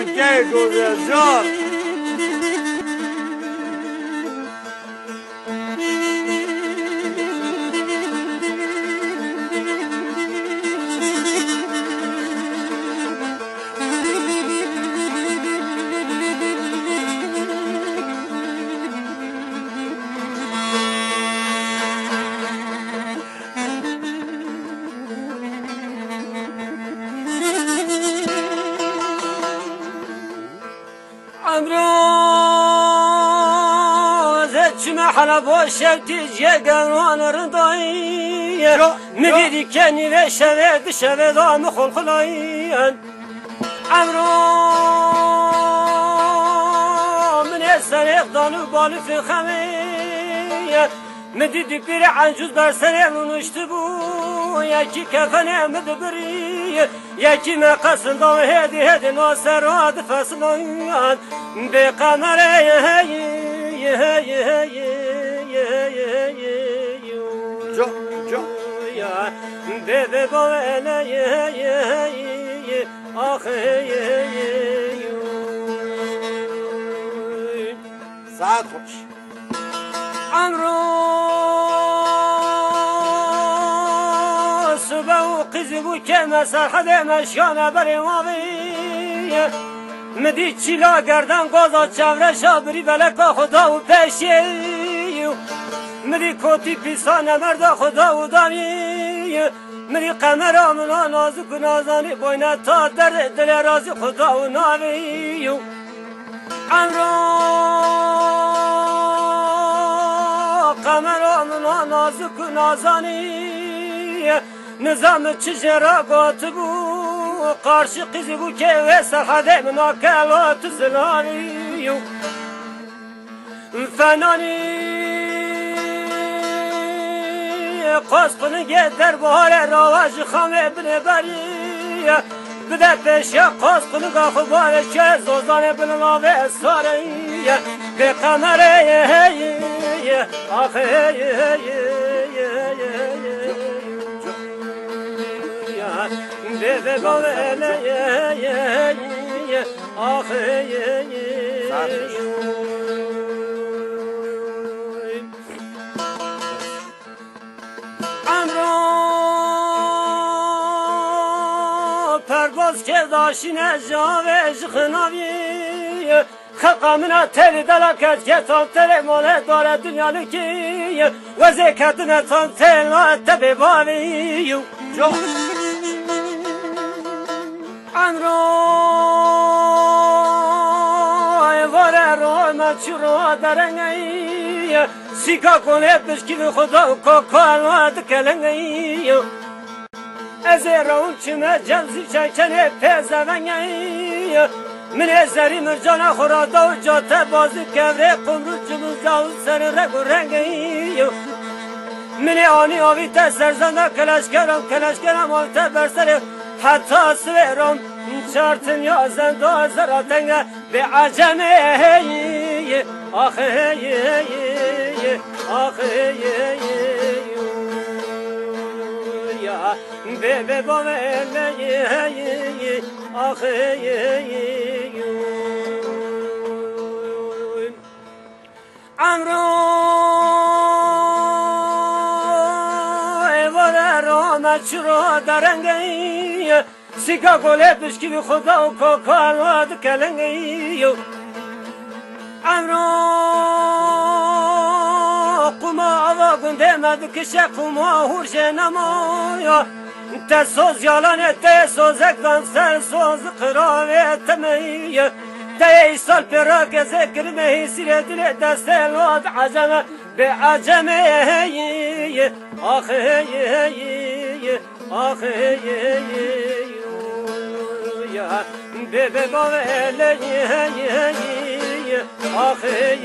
جان که گوزه جان حالا با شبتی جگران ردایی میدیدی که نیوه شوه شوه دام خلخلایی امرو من سریق دانو بالو فی خمی میدیدی پیر عنجوز بر سریق نشت بو یکی کفنه مدبری یکی مقصن دام هدی ناصر راد فصلایی به قمره بebe bana ساعت خوش امرو صبح و قزبو که مسرحد مشیانه بری ماوی مدی چیلا گردن گازا چوره شابری بلکا خدا و پیشی مدی کوتی پیسانه مرد خدا و دامی مدی قمر آمنا نازک و نازانی بوینه تا در دل رازی خدا و نامی امرو قمر آمنا نازک و نازانی نظام چجرا گات بو قارشی قیزی بو که و سرحده مناکلات زنانی فنانی قاس کنگه در بحار رواج خامه بنه بری بده پیشیا قاس کنگه خوباره که زوزانه بنامه ساری به قمره آخه به گوله آخه پرواز که داشین جاوش خناوی خلقا منا تلی دلاکت که تان تلی ماله داره دنیا لکی و زکتن تان تلی تبی باوی امرو واره رو من چرا درنگی سیکا کنه پشکی خدا و کاکا دکلنگی از رون چمه جلزی چکنه پیزونگی من ازری مرجانا خورادا و جاته بازی کبره قمرو جموزا و سر رگ و رنگی من آنی آوی تا سرزنده کلشگرم آوی تا برسر حتی سویرم چارتن یا زنده زراتنگه به عجمه آخه آخه یا به بامه آخه امرو واره رو چرا درنگی سیکا گله بشکی به خدا و کاکا دکلنگی امرو قما آوا گنده مدکشه قما هورشه نمایا تسوز یالانه تسوزک دان سر سوز قراوه تمیه ته سال پرا که ذکر مهی سیر دل دست الواد عجمه به عجمه آخه آخه به باوله آخه